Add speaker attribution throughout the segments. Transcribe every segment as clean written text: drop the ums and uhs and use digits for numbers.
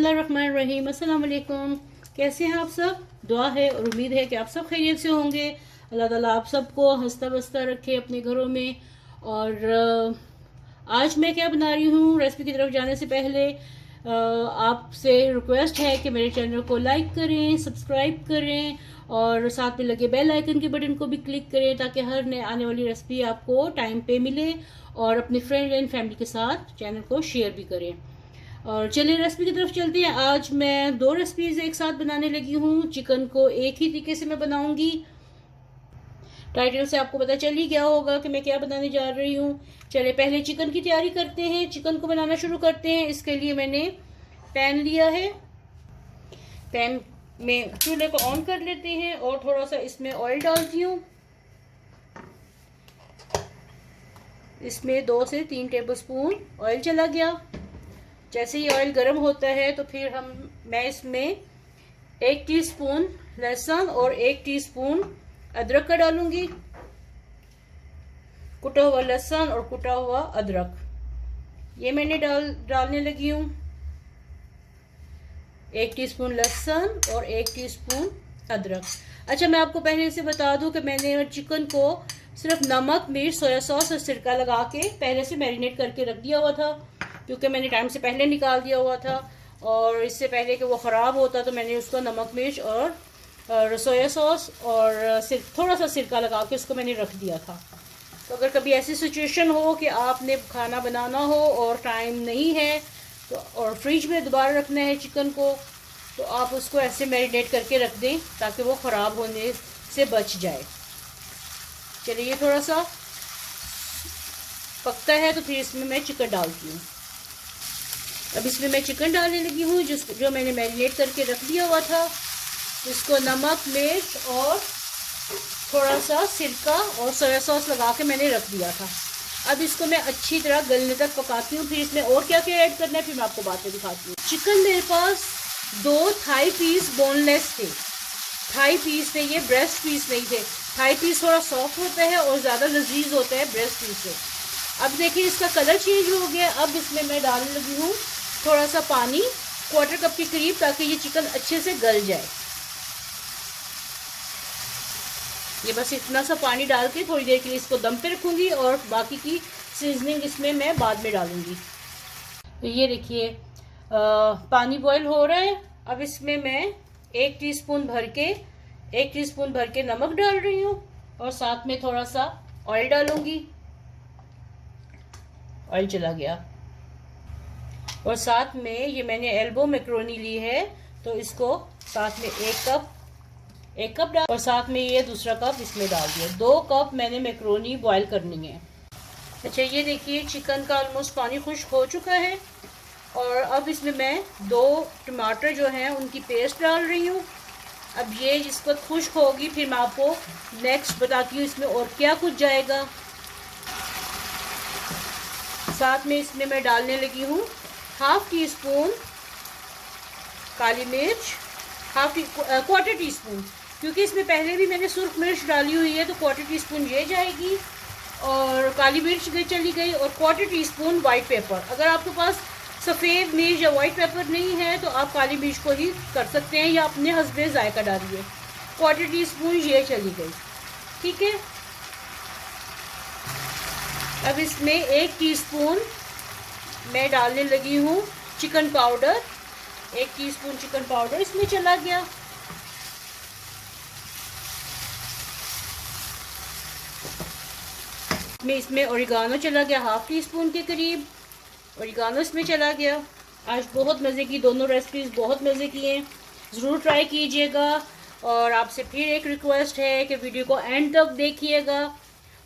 Speaker 1: बिस्मिल्लाहिर्रहमानिर्रहीम। अस्सलाम वालेकुम। कैसे हैं आप सब? दुआ है और उम्मीद है कि आप सब खैरियत से होंगे। अल्लाह ताला आप सबको हंसता बसता रखे अपने घरों में। और आज मैं क्या बना रही हूँ, रेसिपी की तरफ जाने से पहले आपसे रिक्वेस्ट है कि मेरे चैनल को लाइक करें, सब्सक्राइब करें और साथ में लगे बेल आइकन के बटन को भी क्लिक करें ताकि हर नए आने वाली रेसिपी आपको टाइम पे मिले, और अपने फ्रेंड एंड फैमिली के साथ चैनल को शेयर भी करें। और चलिए रेसिपी की तरफ चलते हैं। आज मैं दो रेसिपीज एक साथ बनाने लगी हूँ। चिकन को एक ही तरीके से मैं बनाऊंगी। टाइटल से आपको पता चल ही गया होगा कि मैं क्या बनाने जा रही हूँ। चलिए पहले चिकन की तैयारी करते हैं, चिकन को बनाना शुरू करते हैं। इसके लिए मैंने पैन लिया है। पैन में चूल्हे को ऑन कर लेते हैं और थोड़ा सा इसमें ऑयल डालती हूँ। इसमें 2 से 3 टेबलस्पून ऑयल चला गया। जैसे ही ऑयल गर्म होता है तो फिर मैं इसमें 1 टीस्पून लहसुन और 1 टीस्पून अदरक का डालूंगी। कुटा हुआ लहसुन और कुटा हुआ अदरक ये मैंने डालने लगी हूँ। 1 टीस्पून लहसुन और 1 टीस्पून अदरक। अच्छा, मैं आपको पहले से बता दूं कि मैंने चिकन को सिर्फ नमक, मिर्च, सोया सॉस और सिरका लगा के पहले से मैरिनेट करके रख दिया हुआ था, क्योंकि मैंने टाइम से पहले निकाल दिया हुआ था। और इससे पहले कि वो ख़राब होता तो मैंने उसको नमक, मिर्च और सोया सॉस और थोड़ा सा सिरका लगा के उसको मैंने रख दिया था। तो अगर कभी ऐसी सिचुएशन हो कि आपने खाना बनाना हो और टाइम नहीं है तो और फ्रिज में दोबारा रखना है चिकन को, तो आप उसको ऐसे मैरिनेट करके रख दें ताकि वो ख़राब होने से बच जाए। चलिए ये थोड़ा सा पकता है तो फिर इसमें मैं चिकन डालती हूँ। अब इसमें मैं चिकन डालने लगी हूँ जो मैंने मैरिनेट करके रख दिया हुआ था। इसको नमक, मिर्च और थोड़ा सा सिरका और सोया सॉस लगा के मैंने रख दिया था। अब इसको मैं अच्छी तरह गलने तक पकाती हूँ। फिर इसमें और क्या क्या ऐड करना है फिर मैं आपको बाद में दिखाती हूँ। चिकन मेरे पास 2 थाई पीस बोनलेस थे। थाई पीस थे, ये ब्रेस्ट पीस नहीं थे। थाई पीस थोड़ा सॉफ्ट होता है और ज़्यादा लजीज होता है ब्रेस्ट पीस से। अब देखिए इसका कलर चेंज हो गया। अब इसमें मैं डालने लगी हूँ थोड़ा सा पानी, 1/4 कप के करीब, ताकि ये चिकन अच्छे से गल जाए। ये बस इतना सा पानी डाल के थोड़ी देर के लिए इसको दम पे रखूँगी और बाकी की सीजनिंग इसमें मैं बाद में डालूँगी। तो ये देखिए पानी बॉईल हो रहा है। अब इसमें मैं 1 टीस्पून भर के नमक डाल रही हूँ और साथ में थोड़ा सा ऑयल डालूँगी। ऑयल चला गया। और साथ में ये मैंने एल्बो मैक्रोनी ली है, तो इसको साथ में 1 कप डाल और साथ में ये दूसरा कप इसमें डाल दिया। 2 कप मैंने मैक्रोनी बॉईल करनी है। अच्छा, ये देखिए चिकन का ऑलमोस्ट पानी खुश्क हो चुका है। और अब इसमें मैं 2 टमाटर जो हैं उनकी पेस्ट डाल रही हूँ। अब ये जिसको खुश्क होगी फिर मैं आपको नेक्स्ट बताती हूँ इसमें और क्या कुछ जाएगा। साथ में इसमें मैं डालने लगी हूँ 1/2 टीस्पून काली मिर्च, 1/4 टीस्पून, क्योंकि इसमें पहले भी मैंने सुर्ख मिर्च डाली हुई है तो 1/4 टीस्पून ये जाएगी और काली मिर्च चली गई। और 1/4 टीस्पून वाइट पेपर। अगर आपके पास सफ़ेद मिर्च या वाइट पेपर नहीं है तो आप काली मिर्च को ही कर सकते हैं या अपने हस्बे जायका डालिए। 1/4 टीस्पून ये चली गई, ठीक है। अब इसमें 1 टीस्पून मैं डालने लगी हूँ chicken powder. 1 teaspoon chicken powder इसमें चला गया। इसमें ओरिगानो चला गया 1/2 टीस्पून के करीब। ओरिगानो इसमें चला गया। आज बहुत मज़े की दोनों रेसिपीज़ बहुत मज़े की हैं, ज़रूर ट्राई कीजिएगा। और आपसे फिर एक रिक्वेस्ट है कि वीडियो को एंड तक देखिएगा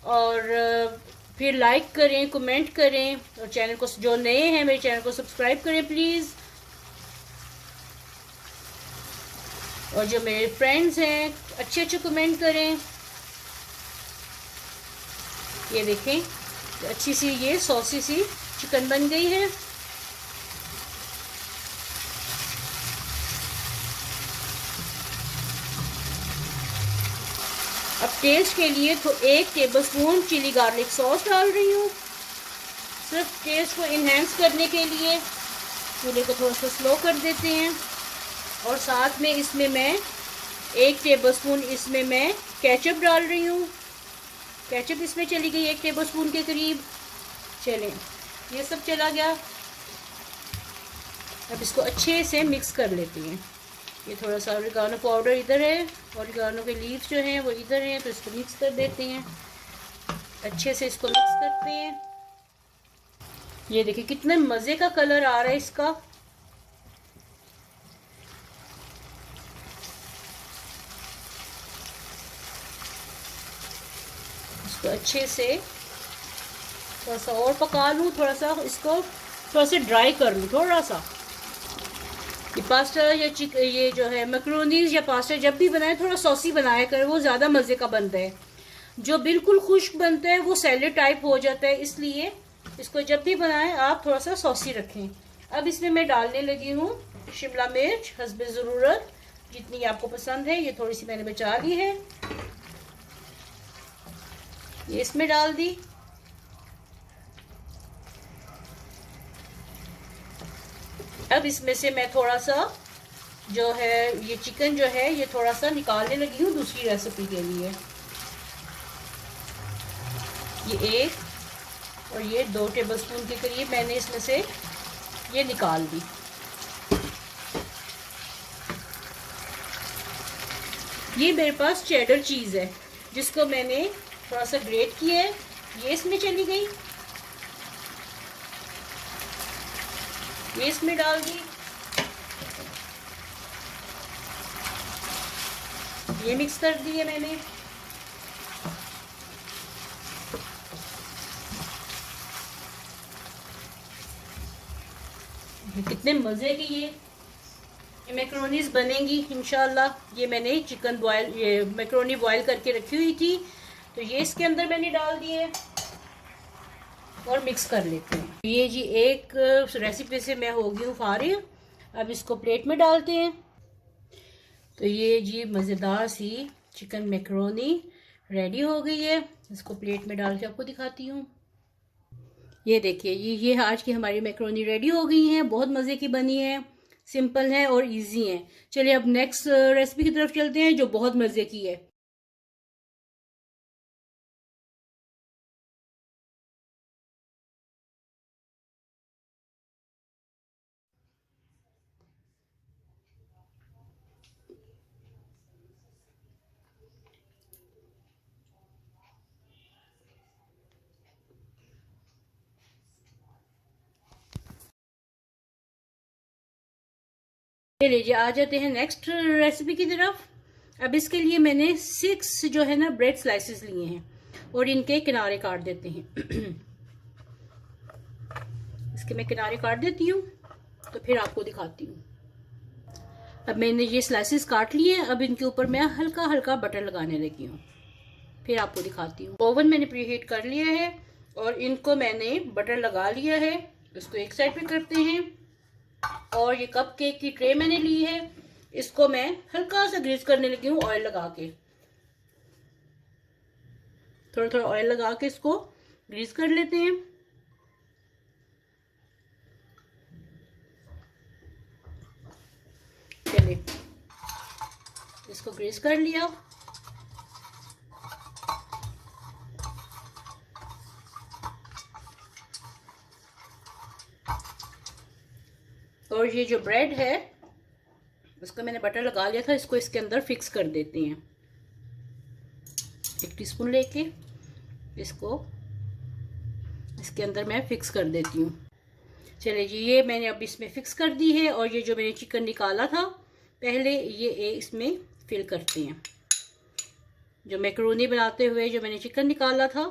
Speaker 1: और फिर लाइक करें, कमेंट करें और चैनल को, जो नए हैं मेरे चैनल को सब्सक्राइब करें प्लीज़। और जो मेरे फ्रेंड्स हैं अच्छे कमेंट करें। ये देखें अच्छी सी ये सॉसी सी चिकन बन गई है। अब टेस्ट के लिए तो 1 टेबलस्पून चिली गार्लिक सॉस डाल रही हूँ, सिर्फ टेस्ट को इन्हेंस करने के लिए। चूल्हे को थोड़ा सा स्लो कर देते हैं। और साथ में इसमें मैं 1 टेबलस्पून इसमें मैं केचप डाल रही हूँ। केचप इसमें चली गई 1 टेबलस्पून के करीब। चलें, ये सब चला गया। अब इसको अच्छे से मिक्स कर लेते हैं। ये थोड़ा सा ऑरिगानो पाउडर इधर है, ऑरिगानो के लीव्स जो हैं वो इधर हैं, तो इसको मिक्स कर देते हैं। अच्छे से इसको मिक्स करते हैं। ये देखिए कितने मज़े का कलर आ रहा है इसका। इसको अच्छे से थोड़ा सा और पका लूँ, थोड़ा सा इसको थोड़ा सा ड्राई कर लूँ थोड़ा सा। ये पास्ता या ये जो है मैक्रोनीज या पास्ता जब भी बनाए थोड़ा सॉसी बनाया कर, वो ज़्यादा मज़े का बनता है। जो बिल्कुल खुश्क बनता है वो सैलेड टाइप हो जाता है, इसलिए इसको जब भी बनाएं आप थोड़ा सा सॉसी रखें। अब इसमें मैं डालने लगी हूँ शिमला मिर्च हस्बे ज़रूरत, जितनी आपको पसंद है। ये थोड़ी सी मैंने बचा ली है, ये इसमें डाल दी। अब इसमें से मैं थोड़ा सा जो है ये चिकन जो है ये थोड़ा सा निकालने लगी हूँ दूसरी रेसिपी के लिए। ये 1 और ये 2 टेबलस्पून के करीब मैंने इसमें से ये निकाल दी। ये मेरे पास चेडर चीज़ है जिसको मैंने थोड़ा सा ग्रेट किया है, ये इसमें चली गई। ये इसमें डाल दी। ये मिक्स कर दी है मैंने। कितने मज़े की ये मैक्रोनीज बनेंगी इंशाल्लाह। ये मैंने चिकन बॉयल ये मैक्रोनी बॉयल करके रखी हुई थी, तो ये इसके अंदर मैंने डाल दिए और मिक्स कर लेते हैं। ये जी एक रेसिपी से मैं हो गई हूँ फारिग। अब इसको प्लेट में डालते हैं। तो ये जी मज़ेदार सी चिकन मैक्रोनी रेडी हो गई है। इसको प्लेट में डाल के आपको दिखाती हूँ। ये देखिए ये आज की हमारी मैक्रोनी रेडी हो गई हैं। बहुत मज़े की बनी है, सिंपल है और इजी है। चलिए अब नेक्स्ट रेसिपी की तरफ चलते हैं जो बहुत मज़े की है। लीजिए आ जाते हैं नेक्स्ट रेसिपी की तरफ। अब इसके लिए मैंने 6 जो है ना ब्रेड स्लाइसेस लिए हैं और इनके किनारे काट देते हैं। इसके मैं किनारे काट देती हूँ तो फिर आपको दिखाती हूँ। अब मैंने ये स्लाइसेस काट लिए हैं। अब इनके ऊपर मैं हल्का हल्का बटर लगाने लगी हूँ, फिर आपको दिखाती हूँ। ओवन मैंने प्रीहीट कर लिया है और इनको मैंने बटर लगा लिया है। इसको एक साइड पे करते हैं। और ये कप केक की ट्रे मैंने ली है, इसको मैं हल्का सा ग्रीस करने लगी हूँ ऑयल लगा के। थोड़ा थोड़ा ऑयल लगा के इसको ग्रीस कर लेते हैं। चलिए इसको ग्रीस कर लिया। और ये जो ब्रेड है उसको मैंने बटर लगा लिया था, इसको इसके अंदर फिक्स कर देते हैं। 1 टीस्पून लेके इसको इसके अंदर मैं फिक्स कर देती हूँ। चलिए जी ये मैंने अब इसमें फिक्स कर दी है। और ये जो मैंने चिकन निकाला था पहले ये इसमें फिल करते हैं। जो मैक्रोनी बनाते हुए जो मैंने चिकन निकाला था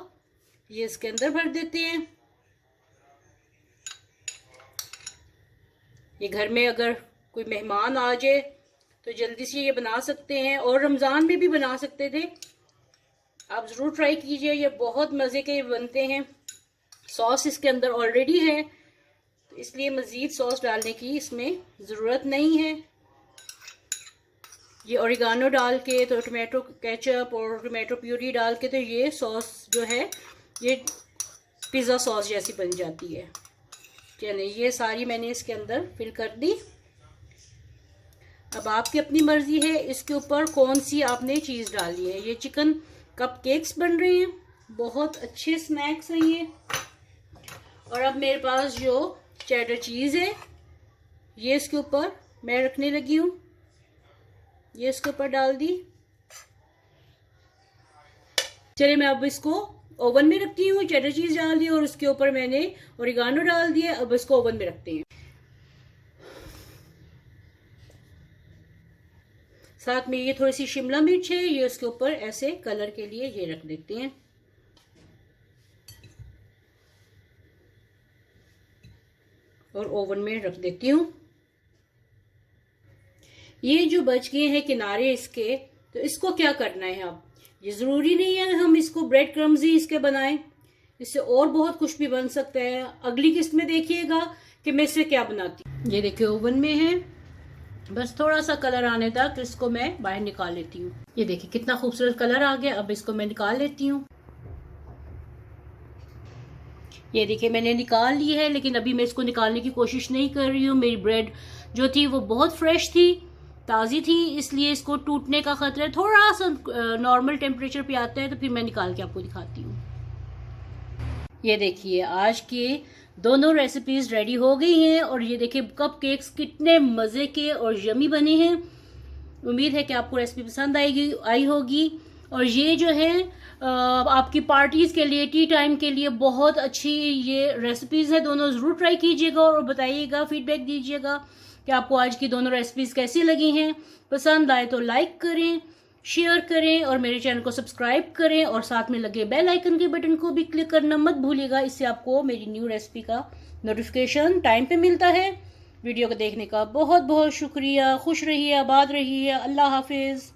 Speaker 1: ये इसके अंदर भर देते हैं। ये घर में अगर कोई मेहमान आ जाए तो जल्दी से ये बना सकते हैं, और रमज़ान में भी बना सकते थे। आप ज़रूर ट्राई कीजिए, ये बहुत मज़े के बनते हैं। सॉस इसके अंदर ऑलरेडी है तो इसलिए मज़ीद सॉस डालने की इसमें ज़रूरत नहीं है। ये ओरिगानो डाल के तो टोमेटो केचप और टोमेटो प्यूरी डाल के तो ये सॉस जो है ये पिज़्ज़ा सॉस जैसी बन जाती है। चलिए ये सारी मैंने इसके अंदर फिल कर दी। अब आपकी अपनी मर्जी है इसके ऊपर कौन सी आपने चीज़ डालनी है। ये चिकन कप केक्स बन रहे हैं, बहुत अच्छे स्नैक्स हैं ये। और अब मेरे पास जो चेडर चीज़ है ये इसके ऊपर मैं रखने लगी हूँ। ये इसके ऊपर डाल दी। चलिए मैं अब इसको ओवन में रखती हूँ। चेडर चीज डाल दी और उसके ऊपर मैंने ओरिगानो डाल दिया। अब इसको ओवन में रखते हैं। साथ में ये थोड़ी सी शिमला मिर्च है, ये इसके ऊपर ऐसे कलर के लिए ये रख देते हैं। और ओवन में रख देती हूँ। ये जो बच गए हैं किनारे इसके, तो इसको क्या करना है अब, ये जरूरी नहीं है हम इसको ब्रेड क्रम्स ही इसके बनाएं, इससे और बहुत कुछ भी बन सकता है। अगली किस्त में देखिएगा कि मैं इससे क्या बनाती हूँ। ये देखिए ओवन में है, बस थोड़ा सा कलर आने तक इसको मैं बाहर निकाल लेती हूँ। ये देखिए कितना खूबसूरत कलर आ गया। अब इसको मैं निकाल लेती हूँ। ये देखिए मैंने निकाल ली है, लेकिन अभी मैं इसको निकालने की कोशिश नहीं कर रही हूँ। मेरी ब्रेड जो थी वो बहुत फ्रेश थी, ताज़ी थी, इसलिए इसको टूटने का खतरा है। थोड़ा सा नॉर्मल टेम्परेचर पे आता है तो फिर मैं निकाल के आपको दिखाती हूँ। ये देखिए आज के दोनों रेसिपीज रेडी हो गई हैं। और ये देखिए कप केक्स कितने मज़े के और यमी बने हैं। उम्मीद है कि आपको रेसिपी पसंद आई होगी। और ये जो है आपकी पार्टीज के लिए, टी टाइम के लिए बहुत अच्छी ये रेसिपीज है। दोनों ज़रूर ट्राई कीजिएगा और बताइएगा, फीडबैक दीजिएगा कि आपको आज की दोनों रेसिपीज कैसी लगी हैं। पसंद आए तो लाइक करें, शेयर करें और मेरे चैनल को सब्सक्राइब करें। और साथ में लगे बेल आइकन के बटन को भी क्लिक करना मत भूलिएगा। इससे आपको मेरी न्यू रेसिपी का नोटिफिकेशन टाइम पे मिलता है। वीडियो को देखने का बहुत बहुत शुक्रिया। खुश रहिए, आबाद रहिए। अल्लाह हाफिज़।